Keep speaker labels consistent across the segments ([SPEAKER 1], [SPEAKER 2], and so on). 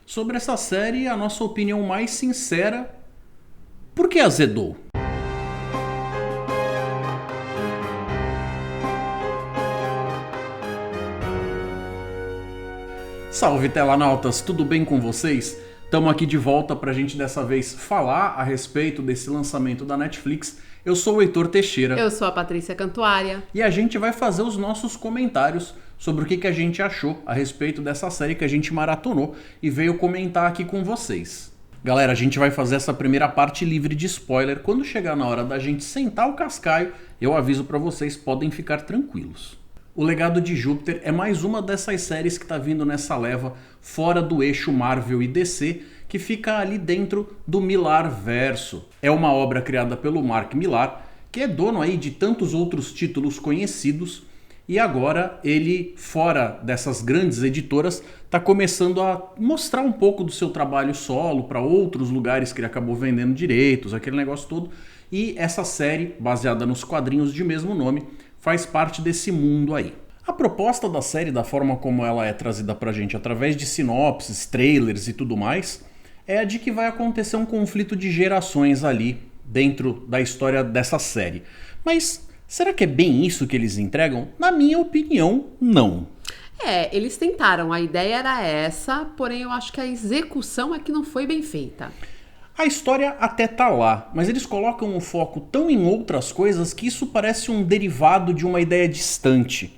[SPEAKER 1] sobre essa série a nossa opinião mais sincera. Por que azedou? Salve telanautas, tudo bem com vocês? Estamos aqui de volta para a gente dessa vez falar a respeito desse lançamento da Netflix. Eu sou o Heitor Teixeira.
[SPEAKER 2] Eu sou a Patrícia Cantuária.
[SPEAKER 1] E a gente vai fazer os nossos comentários sobre o que a gente achou a respeito dessa série que a gente maratonou e veio comentar aqui com vocês. Galera, a gente vai fazer essa primeira parte livre de spoiler. Quando chegar na hora da gente sentar o cascaio, eu aviso para vocês, podem ficar tranquilos. O Legado de Júpiter é mais uma dessas séries que está vindo nessa leva fora do eixo Marvel e DC, que fica ali dentro do Millarverso. É uma obra criada pelo Mark Millar, que é dono aí de tantos outros títulos conhecidos, e agora ele, fora dessas grandes editoras, está começando a mostrar um pouco do seu trabalho solo para outros lugares que ele acabou vendendo direitos, aquele negócio todo. E essa série, baseada nos quadrinhos de mesmo nome, faz parte desse mundo aí. A proposta da série, da forma como ela é trazida pra gente através de sinopses, trailers e tudo mais, é a de que vai acontecer um conflito de gerações ali dentro da história dessa série. Mas será que é bem isso que eles entregam? Na minha opinião, não.
[SPEAKER 2] Eles tentaram, a ideia era essa, porém eu acho que a execução é que não foi bem feita.
[SPEAKER 1] A história até tá lá, mas eles colocam o foco tão em outras coisas que isso parece um derivado de uma ideia distante.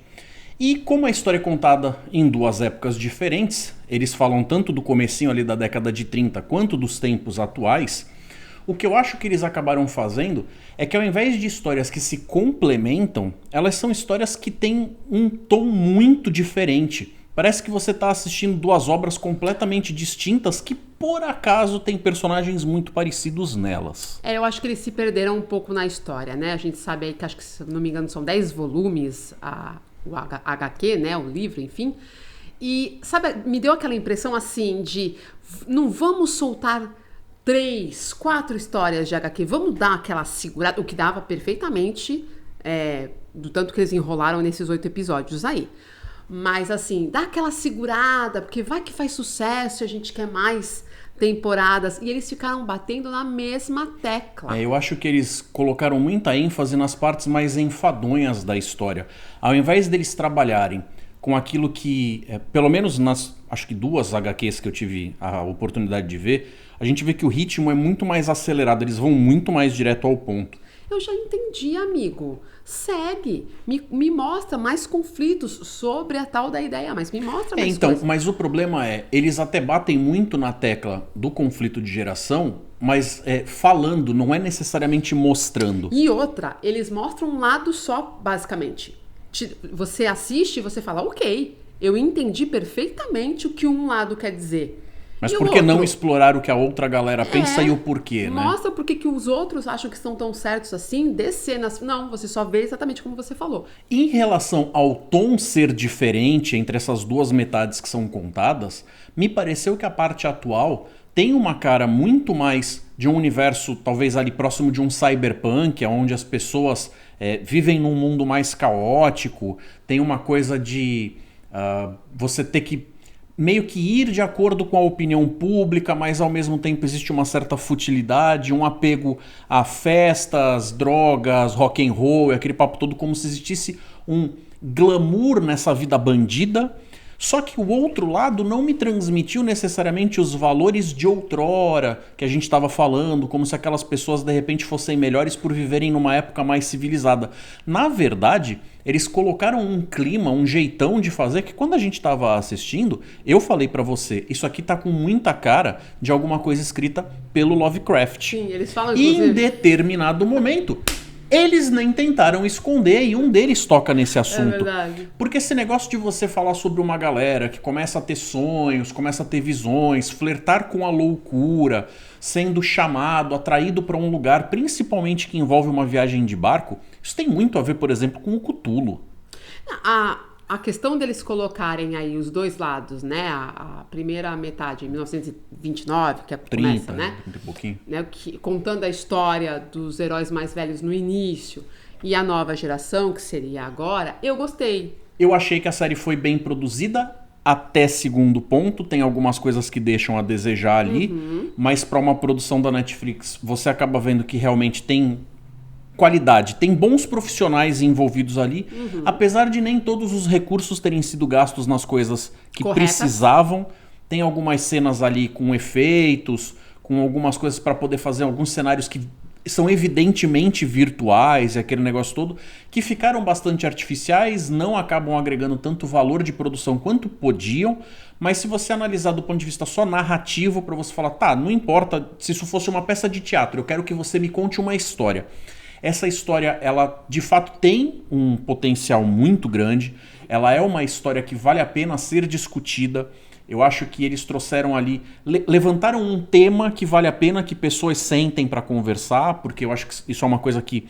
[SPEAKER 1] E como a história é contada em duas épocas diferentes, eles falam tanto do comecinho ali da década de 30 quanto dos tempos atuais, o que eu acho que eles acabaram fazendo é que ao invés de histórias que se complementam, elas são histórias que têm um tom muito diferente. Parece que você está assistindo duas obras completamente distintas que, por acaso, têm personagens muito parecidos nelas.
[SPEAKER 2] Eu acho que eles se perderam um pouco na história, né? A gente sabe aí que, acho que, se não me engano, são 10 volumes o HQ, né? O livro, enfim. E, sabe, me deu aquela impressão, assim, de não vamos soltar 3, 4 histórias de HQ, vamos dar aquela segurada, o que dava perfeitamente, do tanto que eles enrolaram nesses 8 episódios aí. Mas assim, dá aquela segurada, porque vai que faz sucesso e a gente quer mais temporadas. E eles ficaram batendo na mesma tecla.
[SPEAKER 1] Eu acho que eles colocaram muita ênfase nas partes mais enfadonhas da história. Ao invés deles trabalharem com aquilo que, pelo menos nas, acho que 2 HQs que eu tive a oportunidade de ver, a gente vê que o ritmo é muito mais acelerado, eles vão muito mais direto ao ponto.
[SPEAKER 2] Eu já entendi, amigo. Segue. Me mostra mais conflitos sobre a tal da ideia, mas me mostra mais coisas.
[SPEAKER 1] Mas o problema eles até batem muito na tecla do conflito de geração, mas falando, não é necessariamente mostrando.
[SPEAKER 2] E outra, eles mostram um lado só, basicamente. Você assiste e você fala, ok, eu entendi perfeitamente o que um lado quer dizer.
[SPEAKER 1] Mas por que não explorar o que a outra galera pensa e o porquê, né?
[SPEAKER 2] Mostra por que os outros acham que estão tão certos assim, dê cenas. Não, você só vê exatamente como você falou.
[SPEAKER 1] Em relação ao tom ser diferente entre essas duas metades que são contadas, me pareceu que a parte atual tem uma cara muito mais de um universo, talvez ali próximo de um cyberpunk, onde as pessoas vivem num mundo mais caótico, tem uma coisa de você ter que meio que ir de acordo com a opinião pública, mas ao mesmo tempo existe uma certa futilidade, um apego a festas, drogas, rock and roll, aquele papo todo, como se existisse um glamour nessa vida bandida. Só que o outro lado não me transmitiu necessariamente os valores de outrora que a gente estava falando, como se aquelas pessoas de repente fossem melhores por viverem numa época mais civilizada. Na verdade, eles colocaram um clima, um jeitão de fazer que quando a gente estava assistindo, eu falei pra você, isso aqui tá com muita cara de alguma coisa escrita pelo Lovecraft.
[SPEAKER 2] Sim, eles falam
[SPEAKER 1] inclusive. E em determinado momento, eles nem tentaram esconder e um deles toca nesse assunto.
[SPEAKER 2] É verdade.
[SPEAKER 1] Porque esse negócio de você falar sobre uma galera que começa a ter sonhos, começa a ter visões, flertar com a loucura, sendo chamado, atraído para um lugar, principalmente que envolve uma viagem de barco, isso tem muito a ver, por exemplo, com o Cthulhu.
[SPEAKER 2] A questão deles colocarem aí os dois lados, né? A primeira metade, em 1929, que
[SPEAKER 1] 30,
[SPEAKER 2] começa, né?
[SPEAKER 1] 30 e pouquinho.
[SPEAKER 2] Né? Contando a história dos heróis mais velhos no início e a nova geração, que seria agora, eu gostei.
[SPEAKER 1] Eu achei que a série foi bem produzida até segundo ponto, tem algumas coisas que deixam a desejar ali, mas para uma produção da Netflix, você acaba vendo que realmente tem qualidade, tem bons profissionais envolvidos ali, apesar de nem todos os recursos terem sido gastos nas coisas que precisavam. Tem algumas cenas ali com efeitos, com algumas coisas para poder fazer alguns cenários que são evidentemente virtuais e aquele negócio todo, que ficaram bastante artificiais, não acabam agregando tanto valor de produção quanto podiam, mas se você analisar do ponto de vista só narrativo, para você falar, tá, não importa se isso fosse uma peça de teatro, eu quero que você me conte uma história. Essa história, ela de fato tem um potencial muito grande, ela é uma história que vale a pena ser discutida. Eu acho que eles trouxeram ali, levantaram um tema que vale a pena que pessoas sentem para conversar, porque eu acho que isso é uma coisa que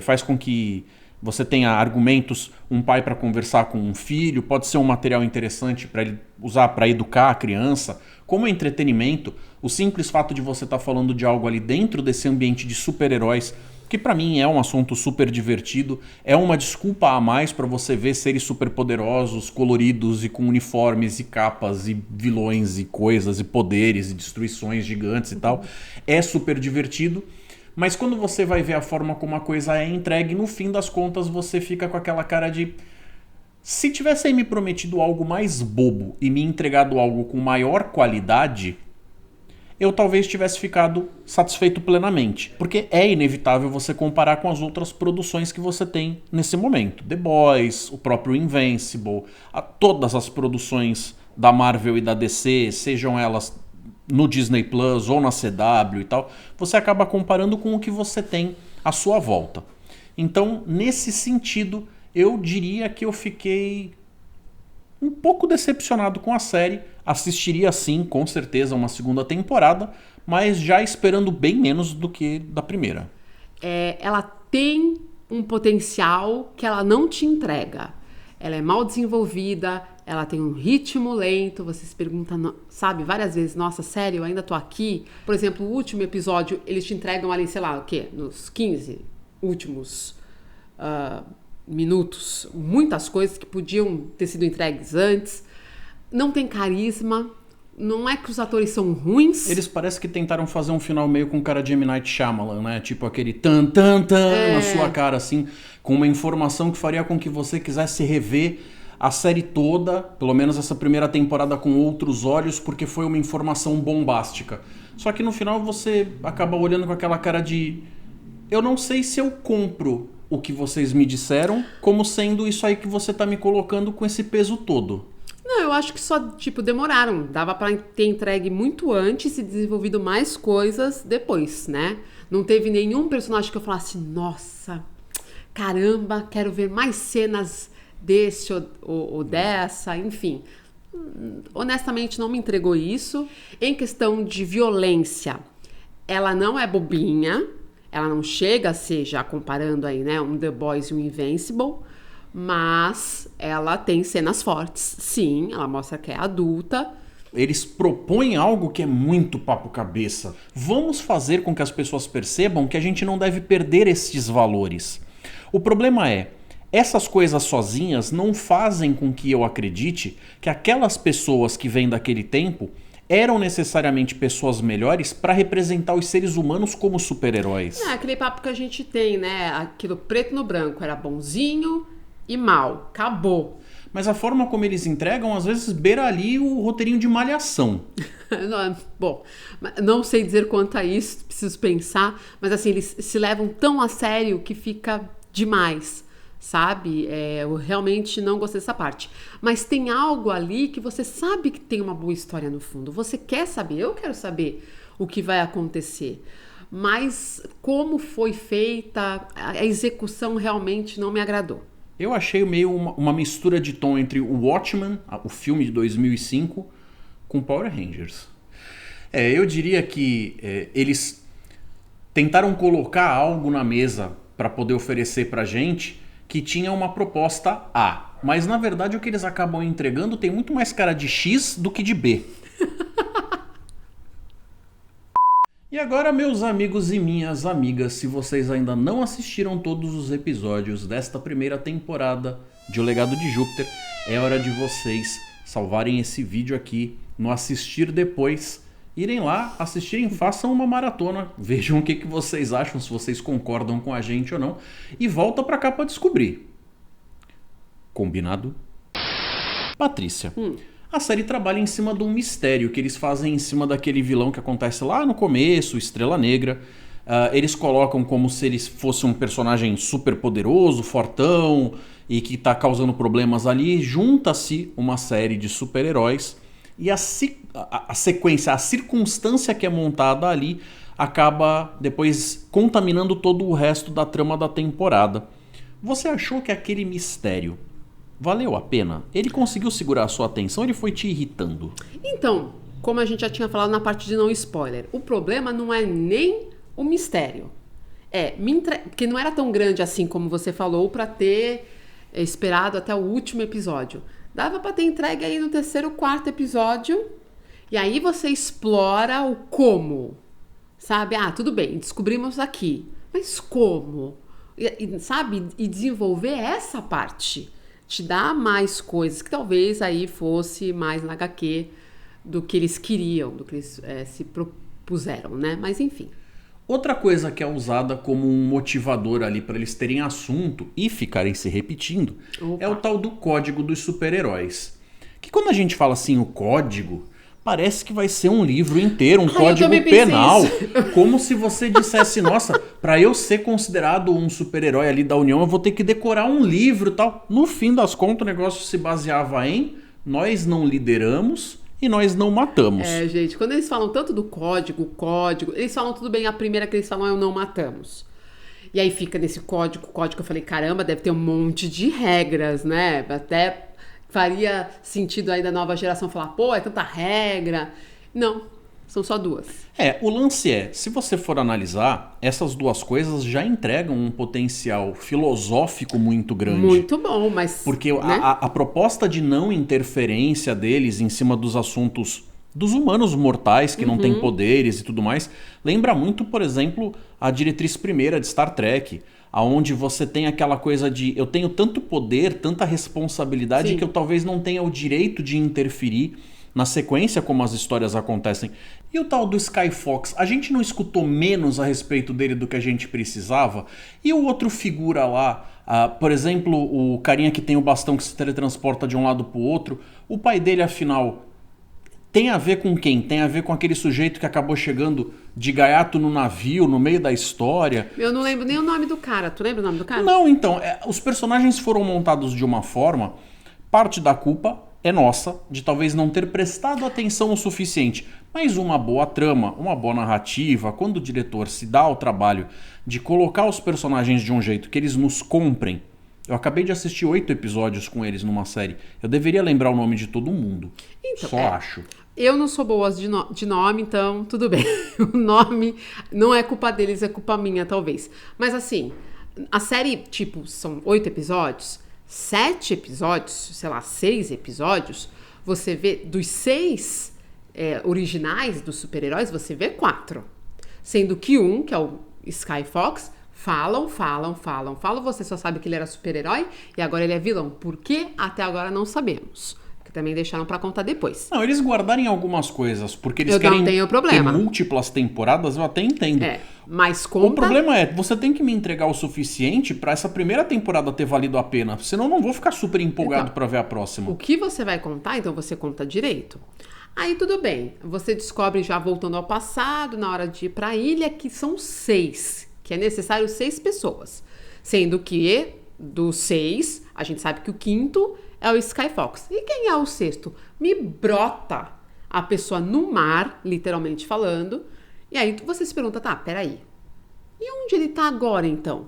[SPEAKER 1] faz com que você tenha argumentos, um pai para conversar com um filho, pode ser um material interessante para ele usar para educar a criança. Como entretenimento, o simples fato de você estar falando de algo ali dentro desse ambiente de super-heróis, que pra mim é um assunto super divertido, é uma desculpa a mais pra você ver seres super poderosos, coloridos e com uniformes e capas e vilões e coisas e poderes e destruições gigantes e tal. É super divertido, mas quando você vai ver a forma como a coisa é entregue, no fim das contas você fica com aquela cara de... Se tivessem me prometido algo mais bobo e me entregado algo com maior qualidade, eu talvez tivesse ficado satisfeito plenamente. Porque é inevitável você comparar com as outras produções que você tem nesse momento. The Boys, o próprio Invincible, todas as produções da Marvel e da DC, sejam elas no Disney Plus ou na CW e tal, você acaba comparando com o que você tem à sua volta. Então, nesse sentido, eu diria que eu fiquei um pouco decepcionado com a série. Assistiria sim, com certeza, uma segunda temporada, mas já esperando bem menos do que da primeira.
[SPEAKER 2] Ela tem um potencial que ela não te entrega. Ela é mal desenvolvida, ela tem um ritmo lento, você se pergunta, sabe, várias vezes, nossa, sério, eu ainda tô aqui? Por exemplo, o último episódio, eles te entregam ali, sei lá, o quê? Nos 15 últimos minutos, muitas coisas que podiam ter sido entregues antes. Não tem carisma, não é que os atores são ruins.
[SPEAKER 1] Eles parecem que tentaram fazer um final meio com cara de M. Night Shyamalan, né? Tipo aquele tan na sua cara, assim, com uma informação que faria com que você quisesse rever a série toda, pelo menos essa primeira temporada, com outros olhos, porque foi uma informação bombástica. Só que no final você acaba olhando com aquela cara de... Eu não sei se eu compro o que vocês me disseram, como sendo isso aí que você tá me colocando com esse peso todo.
[SPEAKER 2] Não, eu acho que só, demoraram. Dava pra ter entregue muito antes e desenvolvido mais coisas depois, né? Não teve nenhum personagem que eu falasse, nossa, caramba, quero ver mais cenas desse ou dessa, enfim. Honestamente, não me entregou isso. Em questão de violência, ela não é bobinha, ela não chega a ser, já comparando aí, né, um The Boys e um Invincible, mas ela tem cenas fortes, sim, ela mostra que é adulta.
[SPEAKER 1] Eles propõem algo que é muito papo cabeça. Vamos fazer com que as pessoas percebam que a gente não deve perder esses valores. O problema é, essas coisas sozinhas não fazem com que eu acredite que aquelas pessoas que vêm daquele tempo eram necessariamente pessoas melhores para representar os seres humanos como super-heróis.
[SPEAKER 2] É aquele papo que a gente tem, né? Aquilo preto no branco, era bonzinho e mal, acabou.
[SPEAKER 1] Mas a forma como eles entregam, às vezes, beira ali o roteirinho de Malhação.
[SPEAKER 2] Bom, não sei dizer quanto a isso, preciso pensar, mas assim, eles se levam tão a sério que fica demais, sabe? Eu realmente não gostei dessa parte. Mas tem algo ali que você sabe que tem uma boa história no fundo. Você quer saber, eu quero saber o que vai acontecer. Mas como foi feita, a execução realmente não me agradou.
[SPEAKER 1] Eu achei meio uma mistura de tom entre o Watchmen, o filme de 2005, com Power Rangers. Eu diria que eles tentaram colocar algo na mesa para poder oferecer pra gente que tinha uma proposta A. Mas na verdade o que eles acabam entregando tem muito mais cara de X do que de B. E agora, meus amigos e minhas amigas, se vocês ainda não assistiram todos os episódios desta primeira temporada de O Legado de Júpiter, é hora de vocês salvarem esse vídeo aqui no assistir depois, irem lá, assistirem, façam uma maratona, vejam o que vocês acham, se vocês concordam com a gente ou não, e volta pra cá pra descobrir. Combinado? Patrícia, a série trabalha em cima de um mistério que eles fazem em cima daquele vilão que acontece lá no começo, Estrela Negra. Eles colocam como se ele fosse um personagem super poderoso, fortão e que está causando problemas ali. Junta-se uma série de super-heróis e a sequência, a circunstância que é montada ali acaba depois contaminando todo o resto da trama da temporada. Você achou que aquele mistério valeu a pena? Ele conseguiu segurar a sua atenção ou ele foi te irritando?
[SPEAKER 2] Então, como a gente já tinha falado na parte de não spoiler, o problema não é nem o mistério. Porque não era tão grande assim como você falou para ter esperado até o último episódio. Dava para ter entregue aí no terceiro, quarto episódio. E aí você explora o como. Sabe? Tudo bem, descobrimos aqui. Mas como? Sabe? E desenvolver essa parte. Te dá mais coisas que talvez aí fosse mais na HQ do que eles queriam, do que eles se propuseram, né? Mas enfim.
[SPEAKER 1] Outra coisa que é usada como um motivador ali para eles terem assunto e ficarem se repetindo é o tal do código dos super-heróis. Que quando a gente fala assim, o código, parece que vai ser um livro inteiro, um código penal. Como se você dissesse, nossa, para eu ser considerado um super-herói ali da União, eu vou ter que decorar um livro e tal. No fim das contas, o negócio se baseava em nós não lideramos e nós não matamos.
[SPEAKER 2] Gente, quando eles falam tanto do código, eles falam tudo bem, a primeira que eles falam é o não matamos. E aí fica nesse código, eu falei, caramba, deve ter um monte de regras, né? Até faria sentido aí da nova geração falar, pô, é tanta regra. Não, são só duas.
[SPEAKER 1] O lance se você for analisar, essas duas coisas já entregam um potencial filosófico muito grande.
[SPEAKER 2] Muito bom, mas...
[SPEAKER 1] Porque
[SPEAKER 2] né?
[SPEAKER 1] a proposta de não interferência deles em cima dos assuntos dos humanos mortais que não têm poderes e tudo mais, lembra muito, por exemplo, a diretriz primeira de Star Trek, aonde você tem aquela coisa de eu tenho tanto poder, tanta responsabilidade que eu talvez não tenha o direito de interferir na sequência como as histórias acontecem. E o tal do Skyfox, a gente não escutou menos a respeito dele do que a gente precisava? E o outro figura lá, por exemplo, o carinha que tem o bastão que se teletransporta de um lado pro outro, o pai dele, afinal, tem a ver com quem? Tem a ver com aquele sujeito que acabou chegando de gaiato no navio, no meio da história.
[SPEAKER 2] Eu não lembro nem o nome do cara. Tu lembra o nome do cara?
[SPEAKER 1] Não, então, os personagens foram montados de uma forma, parte da culpa é nossa, de talvez não ter prestado atenção o suficiente. Mas uma boa trama, uma boa narrativa, quando o diretor se dá ao trabalho de colocar os personagens de um jeito que eles nos comprem. Eu acabei de assistir 8 episódios com eles numa série. Eu deveria lembrar o nome de todo mundo.
[SPEAKER 2] Então,
[SPEAKER 1] Só acho.
[SPEAKER 2] Eu não sou boa de nome, então tudo bem. O nome não é culpa deles, é culpa minha, talvez. Mas assim, a série, são 8 episódios, 7 episódios, sei lá, 6 episódios, você vê dos 6 originais dos super-heróis, você vê 4. Sendo que um, que é o Skyfox, falam, você só sabe que ele era super-herói e agora ele é vilão. Por quê? Até agora não sabemos. Que também deixaram pra contar depois.
[SPEAKER 1] Não, eles guardarem algumas coisas, porque eles
[SPEAKER 2] Eu
[SPEAKER 1] querem
[SPEAKER 2] não tenho problema.
[SPEAKER 1] ter múltiplas temporadas, eu até entendo.
[SPEAKER 2] Mas conta...
[SPEAKER 1] O problema você tem que me entregar o suficiente pra essa primeira temporada ter valido a pena, senão eu não vou ficar super empolgado pra ver a próxima.
[SPEAKER 2] O que você vai contar, então você conta direito. Aí tudo bem, você descobre já voltando ao passado, na hora de ir pra ilha, que são 6, que é necessário 6 pessoas. Sendo que dos 6, a gente sabe que o 5º é o Skyfox. E quem é o 6º? Me brota a pessoa no mar, literalmente falando. E aí você se pergunta, peraí. E onde ele tá agora, então?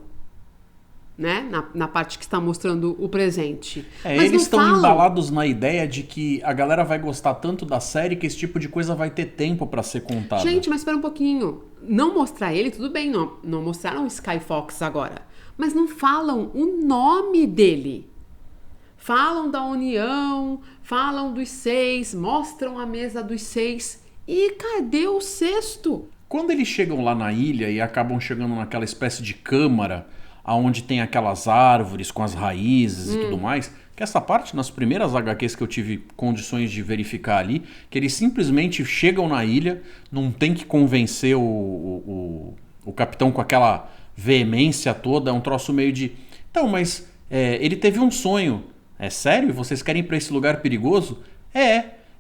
[SPEAKER 2] Né? Na parte que está mostrando o presente. Mas
[SPEAKER 1] eles estão embalados na ideia de que a galera vai gostar tanto da série que esse tipo de coisa vai ter tempo pra ser contada.
[SPEAKER 2] Gente, mas espera um pouquinho. Não mostrar ele, tudo bem, não mostraram o Skyfox agora. Mas não falam o nome dele. Falam da União, falam dos 6, mostram a mesa dos 6. E cadê o 6º?
[SPEAKER 1] Quando eles chegam lá na ilha e acabam chegando naquela espécie de câmara, onde tem aquelas árvores com as raízes e tudo mais, que essa parte, nas primeiras HQs que eu tive condições de verificar ali, que eles simplesmente chegam na ilha, não tem que convencer o capitão com aquela veemência toda, é um troço meio de... Então, mas ele teve um sonho. É sério? Vocês querem ir pra esse lugar perigoso?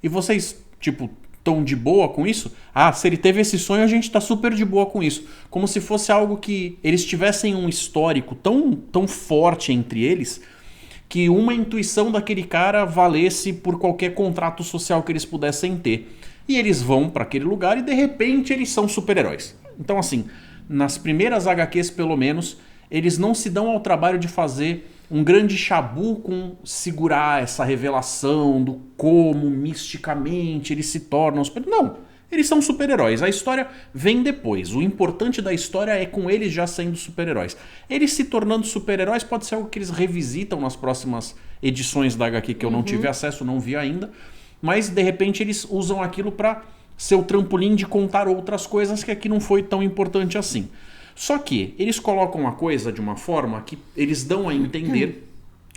[SPEAKER 1] E vocês, tipo, tão de boa com isso? Ah, se ele teve esse sonho, a gente tá super de boa com isso. Como se fosse algo que eles tivessem um histórico tão forte entre eles, que uma intuição daquele cara valesse por qualquer contrato social que eles pudessem ter. E eles vão pra aquele lugar e de repente eles são super-heróis. Então, assim, nas primeiras HQs pelo menos, eles não se dão ao trabalho de fazer um grande chabu com segurar essa revelação do como misticamente eles se tornam super-heróis. Não, eles são super-heróis. A história vem depois. O importante da história é com eles já sendo super-heróis. Eles se tornando super-heróis pode ser algo que eles revisitam nas próximas edições da HQ que eu não tive acesso, não vi ainda. Mas de repente eles usam aquilo para ser o trampolim de contar outras coisas que aqui não foi tão importante assim. Só que eles colocam a coisa de uma forma que eles dão a entender,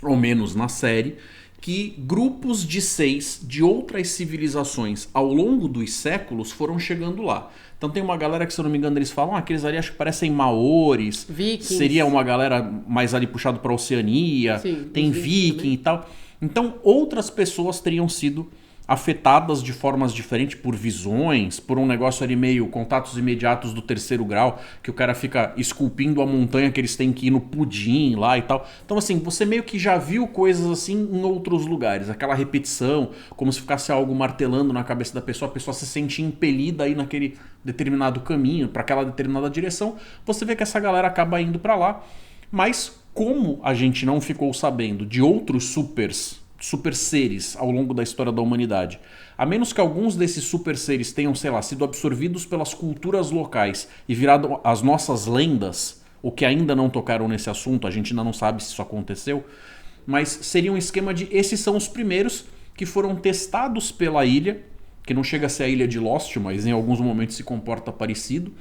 [SPEAKER 1] ao menos na série, que grupos de 6 de outras civilizações ao longo dos séculos foram chegando lá. Então tem uma galera que, se eu não me engano, eles falam aqueles ali acho que parecem maores,
[SPEAKER 2] Vikings.
[SPEAKER 1] Seria uma galera mais ali puxado para a Oceania,
[SPEAKER 2] Sim,
[SPEAKER 1] tem viking e tal. Então outras pessoas teriam sido afetadas de formas diferentes por visões, por um negócio ali meio contatos imediatos do terceiro grau, que o cara fica esculpindo a montanha que eles têm que ir no pudim lá e tal. Então assim, você meio que já viu coisas assim em outros lugares, aquela repetição, como se ficasse algo martelando na cabeça da pessoa, a pessoa se sente impelida aí naquele determinado caminho, para aquela determinada direção, você vê que essa galera acaba indo para lá, mas como a gente não ficou sabendo de outros super seres ao longo da história da humanidade, a menos que alguns desses super seres tenham, sei lá, sido absorvidos pelas culturas locais e virado as nossas lendas, o que ainda não tocaram nesse assunto, a gente ainda não sabe se isso aconteceu, mas seria um esquema de esses são os primeiros que foram testados pela ilha, que não chega a ser a ilha de Lost, mas em alguns momentos se comporta parecido,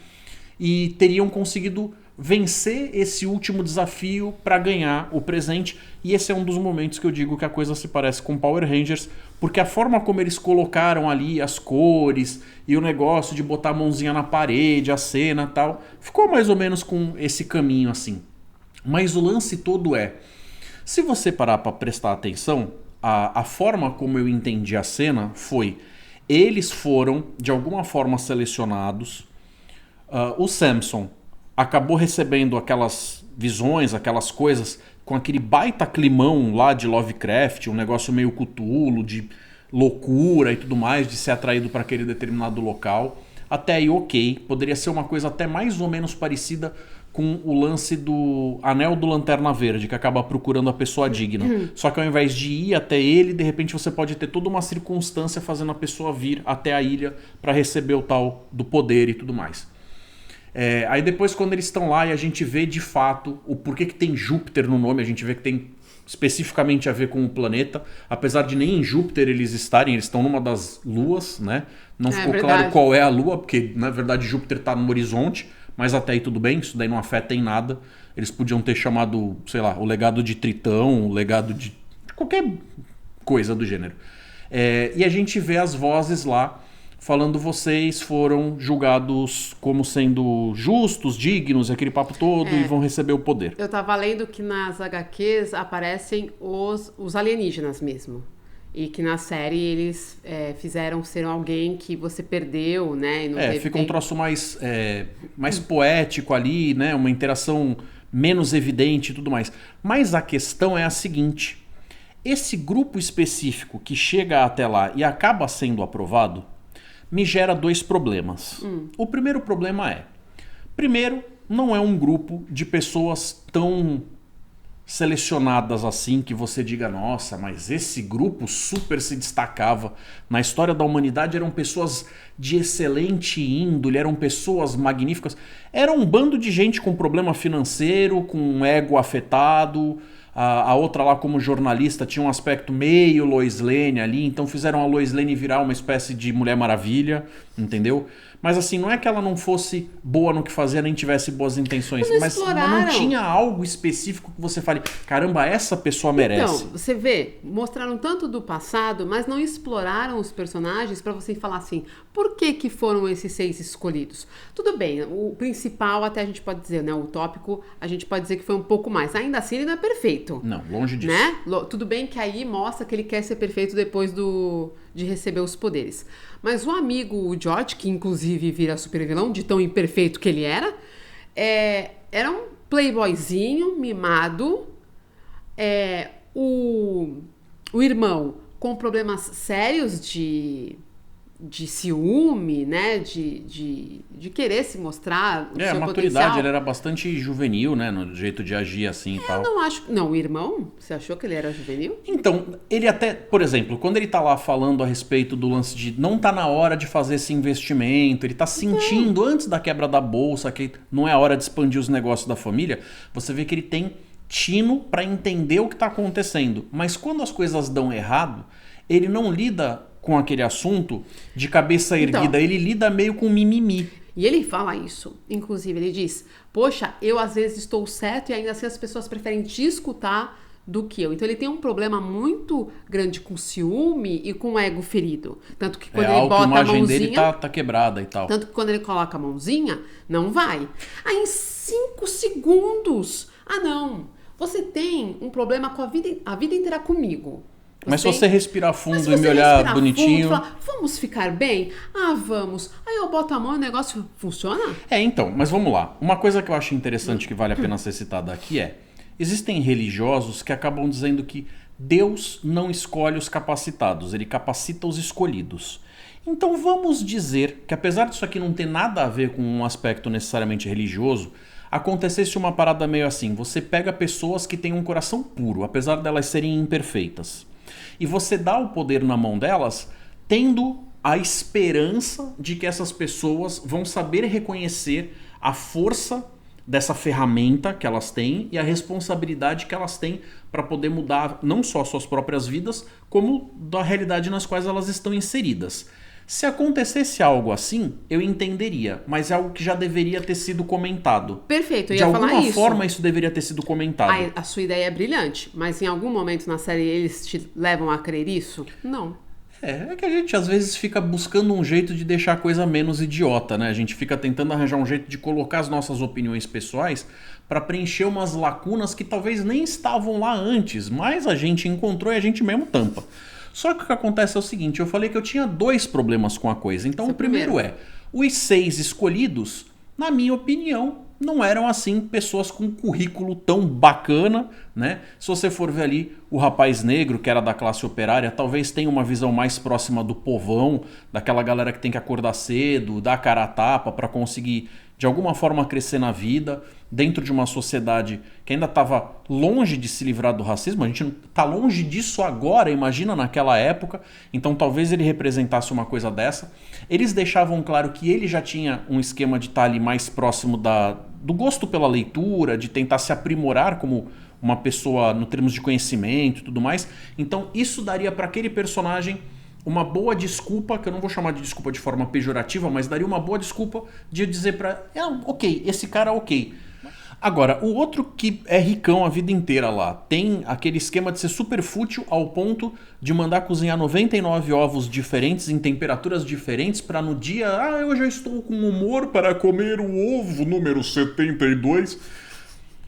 [SPEAKER 1] e teriam conseguido vencer esse último desafio para ganhar o presente. E esse é um dos momentos que eu digo que a coisa se parece com Power Rangers, porque a forma como eles colocaram ali as cores e o negócio de botar a mãozinha na parede, a cena e tal, ficou mais ou menos com esse caminho assim. Mas o lance todo é, se você parar para prestar atenção, a forma como eu entendi a cena foi, eles foram de alguma forma selecionados, o Samson acabou recebendo aquelas visões, aquelas coisas com aquele baita climão lá de Lovecraft, um negócio meio Cthulhu, de loucura e tudo mais, de ser atraído para aquele determinado local. Até aí ok, poderia ser uma coisa até mais ou menos parecida com o lance do Anel do Lanterna Verde, que acaba procurando a pessoa digna. Só que ao invés de ir até ele, de repente você pode ter toda uma circunstância fazendo a pessoa vir até a ilha para receber o tal do poder e tudo mais. Aí depois quando eles estão lá e a gente vê de fato o porquê que tem Júpiter no nome, a gente vê que tem especificamente a ver com o planeta, apesar de nem em Júpiter eles estarem, eles estão numa das luas, né? Não ficou claro qual é a lua, porque na verdade Júpiter está no horizonte, mas até aí tudo bem, isso daí não afeta em nada. Eles podiam ter chamado, sei lá, o legado de Tritão, o legado de qualquer coisa do gênero. E a gente vê as vozes lá falando vocês foram julgados como sendo justos, dignos, aquele papo todo, e vão receber o poder.
[SPEAKER 2] Eu tava lendo que nas HQs aparecem os alienígenas mesmo. E que na série eles fizeram ser alguém que você perdeu, né? E não teve
[SPEAKER 1] fica um troço mais poético ali, né? Uma interação menos evidente e tudo mais. Mas a questão é a seguinte: esse grupo específico que chega até lá e acaba sendo aprovado me gera dois problemas. O primeiro problema primeiro, não é um grupo de pessoas tão selecionadas assim que você diga, nossa, mas esse grupo super se destacava. Na história da humanidade eram pessoas de excelente índole, eram pessoas magníficas. Era um bando de gente com problema financeiro, com ego afetado, A outra lá como jornalista tinha um aspecto meio Lois Lane ali, então fizeram a Lois Lane virar uma espécie de Mulher Maravilha, entendeu? Mas assim, não é que ela não fosse boa no que fazia, nem tivesse boas intenções, mas não tinha algo específico que você fale, caramba, essa pessoa merece.
[SPEAKER 2] Então, você vê, mostraram tanto do passado, mas não exploraram os personagens pra você falar assim, por que que foram esses 6 escolhidos? Tudo bem, o principal até a gente pode dizer, né, o tópico, a gente pode dizer que foi um pouco mais. Ainda assim, ele não é perfeito.
[SPEAKER 1] Não, longe disso.
[SPEAKER 2] Né? Tudo bem que aí mostra que ele quer ser perfeito depois de receber os poderes. Mas o amigo, o George, que inclusive vira super vilão, de tão imperfeito que ele era um playboyzinho, mimado. O irmão com problemas sérios de ciúme, né? De querer se mostrar o seu
[SPEAKER 1] a maturidade,
[SPEAKER 2] potencial.
[SPEAKER 1] ele era bastante juvenil, né? No jeito de agir assim e tal.
[SPEAKER 2] Eu não acho... Não, o irmão? Você achou que ele era juvenil?
[SPEAKER 1] Então, ele até... Por exemplo, quando ele tá lá falando a respeito do lance de não tá na hora de fazer esse investimento, ele tá sentindo antes da quebra da bolsa que não é a hora de expandir os negócios da família, você vê que ele tem tino pra entender o que tá acontecendo. Mas quando as coisas dão errado, ele não lida com aquele assunto de cabeça erguida, então, ele lida meio com mimimi.
[SPEAKER 2] E ele fala isso, inclusive ele diz, poxa, eu às vezes estou certo e ainda assim as pessoas preferem te escutar do que eu. Então ele tem um problema muito grande com ciúme e com o ego ferido. Tanto que quando ele bota a mãozinha...
[SPEAKER 1] dele tá quebrada e tal.
[SPEAKER 2] Tanto que quando ele coloca a mãozinha, não vai. Aí em 5 segundos, não, você tem um problema com a vida inteira comigo.
[SPEAKER 1] Mas se você respirar fundo e me olhar bonitinho...
[SPEAKER 2] Fundo, falar, vamos ficar bem? Vamos. Aí eu boto a mão e o negócio funciona?
[SPEAKER 1] Então, mas vamos lá. Uma coisa que eu acho interessante que vale a pena ser citada aqui existem religiosos que acabam dizendo que Deus não escolhe os capacitados, ele capacita os escolhidos. Então vamos dizer que apesar disso aqui não ter nada a ver com um aspecto necessariamente religioso, acontecesse uma parada meio assim, você pega pessoas que têm um coração puro, apesar delas serem imperfeitas. E você dá o poder na mão delas, tendo a esperança de que essas pessoas vão saber reconhecer a força dessa ferramenta que elas têm e a responsabilidade que elas têm para poder mudar não só suas próprias vidas, como da realidade nas quais elas estão inseridas. Se acontecesse algo assim, eu entenderia, mas é algo que já deveria ter sido comentado.
[SPEAKER 2] Perfeito, eu ia falar isso.
[SPEAKER 1] De alguma forma isso deveria ter sido comentado.
[SPEAKER 2] A sua ideia é brilhante, mas em algum momento na série eles te levam a crer isso? Não.
[SPEAKER 1] É que a gente às vezes fica buscando um jeito de deixar a coisa menos idiota, né? A gente fica tentando arranjar um jeito de colocar as nossas opiniões pessoais para preencher umas lacunas que talvez nem estavam lá antes, mas a gente encontrou e a gente mesmo tampa. Só que o que acontece é o seguinte, eu falei que eu tinha 2 problemas com a coisa. Então o primeiro os 6 escolhidos, na minha opinião, não eram assim pessoas com um currículo tão bacana, né? Se você for ver ali o rapaz negro, que era da classe operária, talvez tenha uma visão mais próxima do povão, daquela galera que tem que acordar cedo, dar a cara a tapa para conseguir de alguma forma crescer na vida, dentro de uma sociedade que ainda estava longe de se livrar do racismo. A gente está longe disso agora, imagina naquela época. Então talvez ele representasse uma coisa dessa. Eles deixavam claro que ele já tinha um esquema de estar ali mais próximo do gosto pela leitura, de tentar se aprimorar como uma pessoa no termos de conhecimento e tudo mais. Então isso daria para aquele personagem uma boa desculpa, que eu não vou chamar de desculpa de forma pejorativa, mas daria uma boa desculpa de dizer pra... ok, esse cara é ok. Agora, o outro que é ricão a vida inteira lá, tem aquele esquema de ser super fútil ao ponto de mandar cozinhar 99 ovos diferentes em temperaturas diferentes para no dia... eu já estou com humor para comer o ovo número 72...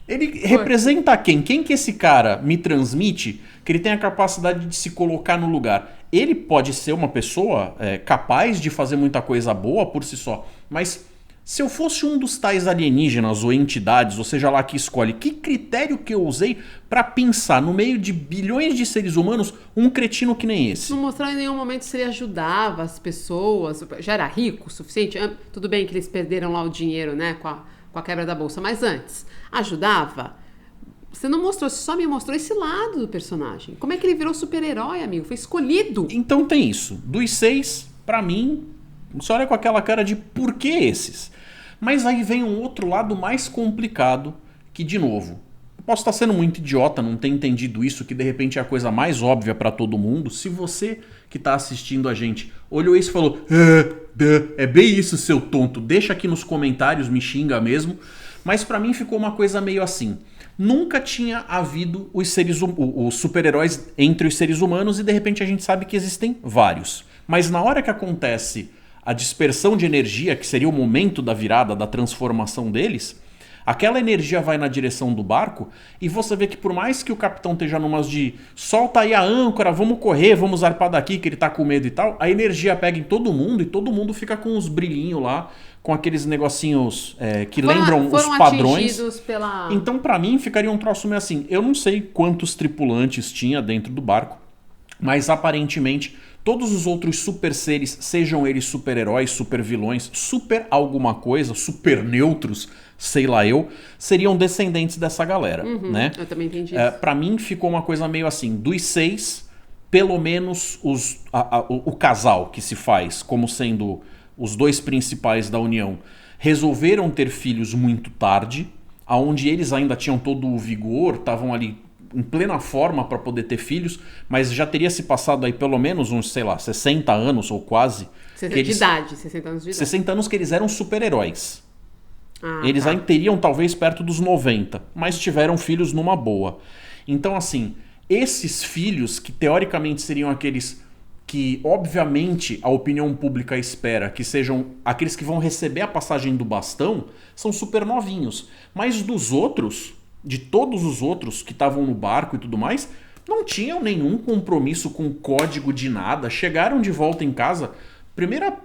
[SPEAKER 1] Ele representa quem? Quem que esse cara me transmite que ele tem a capacidade de se colocar no lugar? Ele pode ser uma pessoa capaz de fazer muita coisa boa por si só, mas se eu fosse um dos tais alienígenas ou entidades, ou seja lá que escolhe, que critério que eu usei para pensar no meio de bilhões de seres humanos um cretino que nem esse?
[SPEAKER 2] Não mostrar em nenhum momento se ele ajudava as pessoas, já era rico o suficiente? Tudo bem que eles perderam lá o dinheiro, né, com a quebra da bolsa, mas antes, ajudava? Você não mostrou, você só me mostrou esse lado do personagem. Como é que ele virou super-herói, amigo? Foi escolhido.
[SPEAKER 1] Então tem isso. Dos 6, pra mim, você olha com aquela cara de por que esses? Mas aí vem um outro lado mais complicado que, de novo, posso estar sendo muito idiota, não ter entendido isso, que de repente é a coisa mais óbvia pra todo mundo. Se você que tá assistindo a gente olhou isso e falou, é bem isso, seu tonto, deixa aqui nos comentários, me xinga mesmo. Mas pra mim ficou uma coisa meio assim. Nunca tinha havido os super-heróis entre os seres humanos e de repente a gente sabe que existem vários. Mas na hora que acontece a dispersão de energia, que seria o momento da virada, da transformação deles, aquela energia vai na direção do barco e você vê que por mais que o capitão esteja numas de solta aí a âncora, vamos correr, vamos zarpar daqui que ele tá com medo e tal, a energia pega em todo mundo e todo mundo fica com uns brilhinhos lá, com aqueles negocinhos que lembram os padrões.
[SPEAKER 2] Pela...
[SPEAKER 1] Então pra mim ficaria um troço meio assim, eu não sei quantos tripulantes tinha dentro do barco, mas aparentemente todos os outros super seres, sejam eles super-heróis, super-vilões, super alguma coisa, super neutros, sei lá eu, seriam descendentes dessa galera, né?
[SPEAKER 2] Eu também entendi isso.
[SPEAKER 1] Pra mim ficou uma coisa meio assim, dos 6, pelo menos o casal que se faz como sendo os 2 principais da união, resolveram ter filhos muito tarde, aonde eles ainda tinham todo o vigor, estavam ali em plena forma para poder ter filhos, mas já teria se passado aí pelo menos uns, sei lá, 60 anos ou quase.
[SPEAKER 2] 60 anos de idade.
[SPEAKER 1] 60 anos que eles eram super-heróis. Eles
[SPEAKER 2] tá.
[SPEAKER 1] aí teriam talvez perto dos 90, mas tiveram filhos numa boa. Então assim, esses filhos que teoricamente seriam aqueles que obviamente a opinião pública espera que sejam aqueles que vão receber a passagem do bastão, são super novinhos. Mas dos outros, de todos os outros que estavam no barco e tudo mais, não tinham nenhum compromisso com código de nada. Chegaram de volta em casa, primeira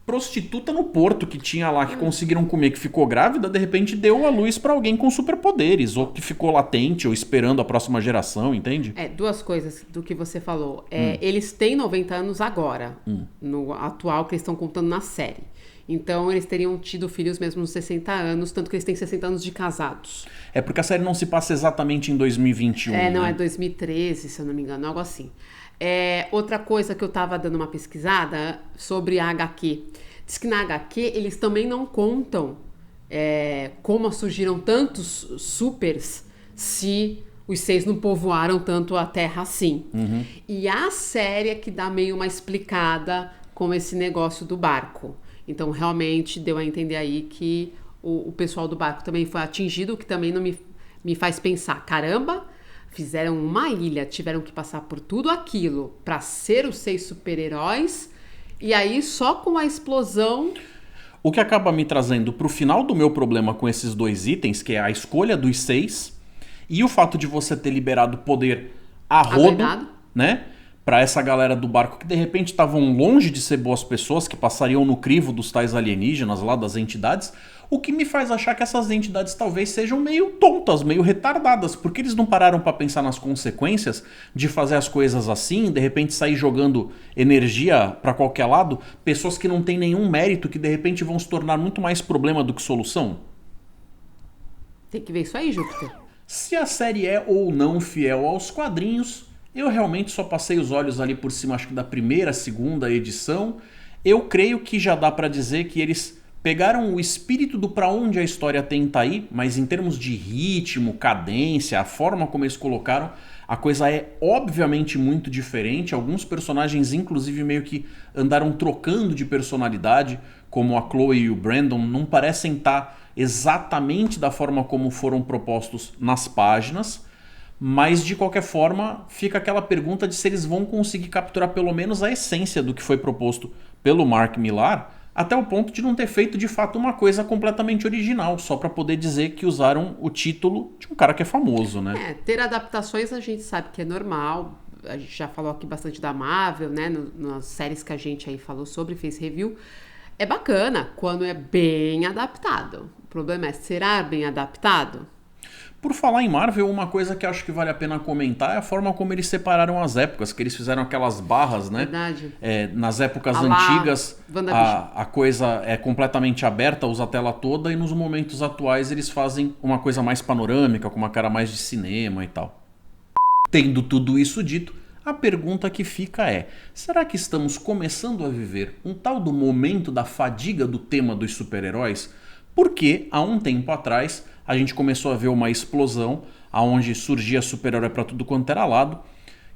[SPEAKER 1] prostituta no porto que tinha lá, que conseguiram comer, que ficou grávida, de repente deu a luz pra alguém com superpoderes, ou que ficou latente, ou esperando a próxima geração, entende?
[SPEAKER 2] 2 coisas do que você falou. Eles têm 90 anos agora, no atual que eles estão contando na série. Então, eles teriam tido filhos mesmo nos 60 anos, tanto que eles têm 60 anos de casados.
[SPEAKER 1] É porque a série não se passa exatamente em 2021,
[SPEAKER 2] não,
[SPEAKER 1] né?
[SPEAKER 2] é 2013, se eu não me engano, algo assim. Outra coisa que eu tava dando uma pesquisada sobre a HQ. Diz que na HQ eles também não contam como surgiram tantos supers se os 6 não povoaram tanto a Terra assim. E a série é que dá meio uma explicada com esse negócio do barco. Então, realmente, deu a entender aí que o pessoal do barco também foi atingido, o que também não me faz pensar, caramba, fizeram uma ilha, tiveram que passar por tudo aquilo para ser os 6 super-heróis, e aí só com a explosão...
[SPEAKER 1] O que acaba me trazendo pro final do meu problema com esses 2 itens, que é a escolha dos 6 e o fato de você ter liberado poder a rodo, né? Pra essa galera do barco que de repente estavam longe de ser boas pessoas, que passariam no crivo dos tais alienígenas lá, das entidades, o que me faz achar que essas entidades talvez sejam meio tontas, meio retardadas, porque eles não pararam pra pensar nas consequências de fazer as coisas assim, de repente sair jogando energia pra qualquer lado, pessoas que não têm nenhum mérito, que de repente vão se tornar muito mais problema do que solução.
[SPEAKER 2] Tem que ver isso aí, Júpiter.
[SPEAKER 1] Se a série é ou não fiel aos quadrinhos, eu realmente só passei os olhos ali por cima, acho que da primeira, segunda edição. Eu creio que já dá pra dizer que eles pegaram o espírito do pra onde a história tenta ir, mas em termos de ritmo, cadência, a forma como eles colocaram, a coisa é obviamente muito diferente. Alguns personagens, inclusive, meio que andaram trocando de personalidade, como a Chloe e o Brandon, não parecem estar exatamente da forma como foram propostos nas páginas. Mas, de qualquer forma, fica aquela pergunta de se eles vão conseguir capturar pelo menos a essência do que foi proposto pelo Mark Millar, até o ponto de não ter feito, de fato, uma coisa completamente original, só para poder dizer que usaram o título de um cara que é famoso, né?
[SPEAKER 2] Ter adaptações a gente sabe que é normal. A gente já falou aqui bastante da Marvel, né? Nas séries que a gente aí falou sobre, fez review. É bacana quando é bem adaptado. O problema é, será bem adaptado?
[SPEAKER 1] Por falar em Marvel, uma coisa que acho que vale a pena comentar é a forma como eles separaram as épocas, que eles fizeram aquelas barras, né?
[SPEAKER 2] Verdade.
[SPEAKER 1] Nas épocas antigas, a coisa é completamente aberta, usa a tela toda, e nos momentos atuais eles fazem uma coisa mais panorâmica, com uma cara mais de cinema e tal. Tendo tudo isso dito, a pergunta que fica é: será que estamos começando a viver um tal do momento da fadiga do tema dos super-heróis? Porque, há um tempo atrás, a gente começou a ver uma explosão, onde surgia super-herói para tudo quanto era lado.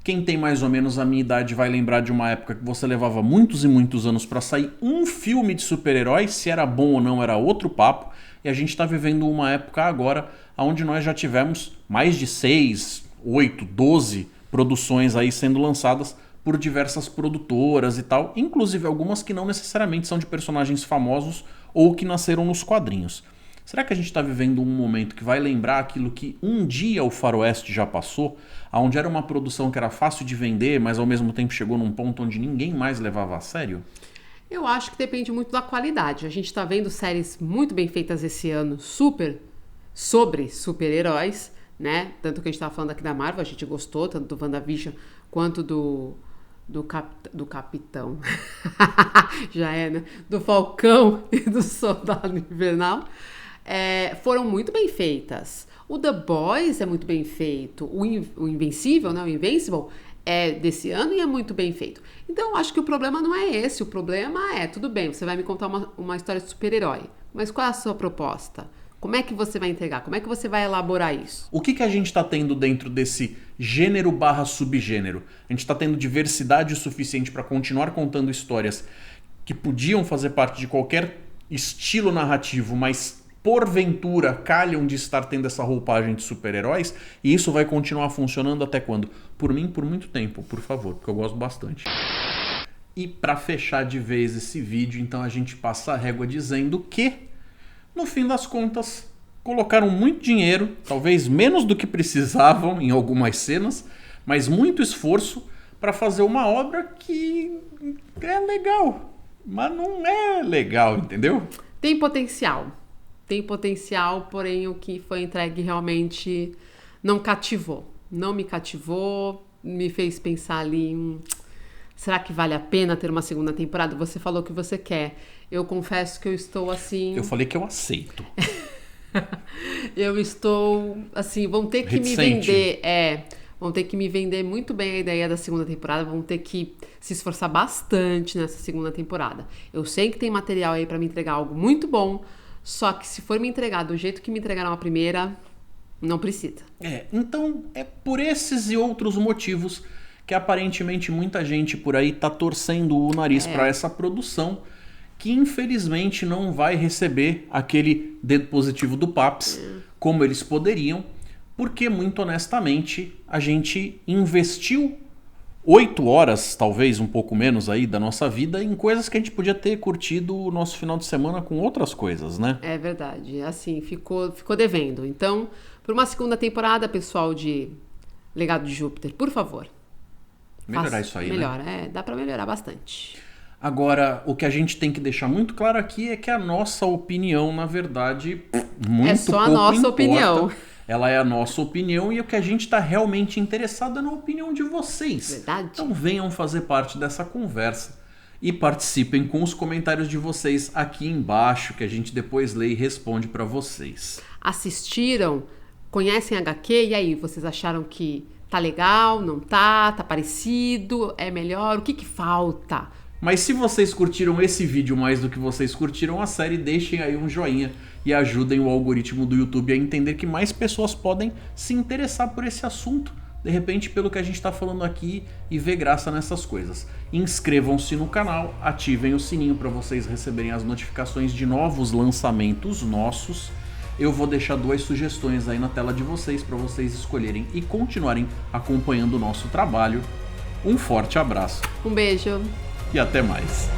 [SPEAKER 1] Quem tem mais ou menos a minha idade vai lembrar de uma época que você levava muitos e muitos anos para sair um filme de super-herói, se era bom ou não era outro papo, e a gente está vivendo uma época agora onde nós já tivemos mais de 6, 8, 12 produções aí sendo lançadas por diversas produtoras e tal, inclusive algumas que não necessariamente são de personagens famosos ou que nasceram nos quadrinhos. Será que a gente está vivendo um momento que vai lembrar aquilo que um dia o Faroeste já passou, onde era uma produção que era fácil de vender, mas ao mesmo tempo chegou num ponto onde ninguém mais levava a sério?
[SPEAKER 2] Eu acho que depende muito da qualidade. A gente está vendo séries muito bem feitas esse ano, sobre super-heróis, né? Tanto que a gente estava falando aqui da Marvel, a gente gostou, tanto do WandaVision quanto do Capitão. Já é, né? Do Falcão e do Soldado Invernal. Foram muito bem feitas. O The Boys é muito bem feito. O Invencível, né? O Invincible é desse ano e é muito bem feito. Então, eu acho que o problema não é esse. O problema é, tudo bem, você vai me contar uma história de super-herói. Mas qual é a sua proposta? Como é que você vai entregar? Como é que você vai elaborar isso?
[SPEAKER 1] O que a gente está tendo dentro desse gênero/subgênero? A gente está tendo diversidade o suficiente para continuar contando histórias que podiam fazer parte de qualquer estilo narrativo, mas porventura calham de estar tendo essa roupagem de super-heróis, e isso vai continuar funcionando até quando? Por mim, por muito tempo, por favor, porque eu gosto bastante. E para fechar de vez esse vídeo, então a gente passa a régua dizendo que, no fim das contas, colocaram muito dinheiro, talvez menos do que precisavam em algumas cenas, mas muito esforço para fazer uma obra que é legal, mas não é legal, entendeu?
[SPEAKER 2] Tem potencial. Tem potencial, porém o que foi entregue realmente não cativou. Não me cativou, me fez pensar ali, será que vale a pena ter uma segunda temporada? Você falou que você quer. Eu confesso que eu estou assim...
[SPEAKER 1] Eu falei que eu aceito.
[SPEAKER 2] Eu estou, assim, vão ter que
[SPEAKER 1] reticente.
[SPEAKER 2] Me vender... Vão ter que me vender muito bem a ideia da segunda temporada, vão ter que se esforçar bastante nessa segunda temporada. Eu sei que tem material aí pra me entregar algo muito bom, só que se for me entregar do jeito que me entregaram a primeira, não precisa.
[SPEAKER 1] Então é por esses e outros motivos que aparentemente muita gente por aí tá torcendo o nariz para essa produção, que infelizmente não vai receber aquele dedo positivo do Paps como eles poderiam, porque muito honestamente a gente investiu 8 horas, talvez um pouco menos aí da nossa vida, em coisas que a gente podia ter curtido o nosso final de semana com outras coisas, né? É
[SPEAKER 2] verdade, assim, ficou devendo. Então, por uma segunda temporada, pessoal de Legado de Júpiter, por favor.
[SPEAKER 1] Melhorar isso aí,
[SPEAKER 2] melhora,
[SPEAKER 1] né?
[SPEAKER 2] Dá pra melhorar bastante.
[SPEAKER 1] Agora, o que a gente tem que deixar muito claro aqui é que a nossa opinião, na verdade, muito
[SPEAKER 2] é só
[SPEAKER 1] pouco
[SPEAKER 2] a nossa
[SPEAKER 1] importa.
[SPEAKER 2] Opinião.
[SPEAKER 1] Ela é a nossa opinião e o que a gente está realmente interessado é na opinião de vocês.
[SPEAKER 2] Verdade.
[SPEAKER 1] Então venham fazer parte dessa conversa e participem com os comentários de vocês aqui embaixo, que a gente depois lê e responde para vocês.
[SPEAKER 2] Assistiram? Conhecem HQ? E aí, vocês acharam que tá legal? Não tá? Tá parecido? É melhor? O que falta?
[SPEAKER 1] Mas se vocês curtiram esse vídeo mais do que vocês curtiram a série, deixem aí um joinha e ajudem o algoritmo do YouTube a entender que mais pessoas podem se interessar por esse assunto, de repente pelo que a gente está falando aqui, e ver graça nessas coisas. Inscrevam-se no canal, ativem o sininho para vocês receberem as notificações de novos lançamentos nossos. Eu vou deixar 2 sugestões aí na tela de vocês para vocês escolherem e continuarem acompanhando o nosso trabalho. Um forte abraço.
[SPEAKER 2] Um beijo.
[SPEAKER 1] E até mais.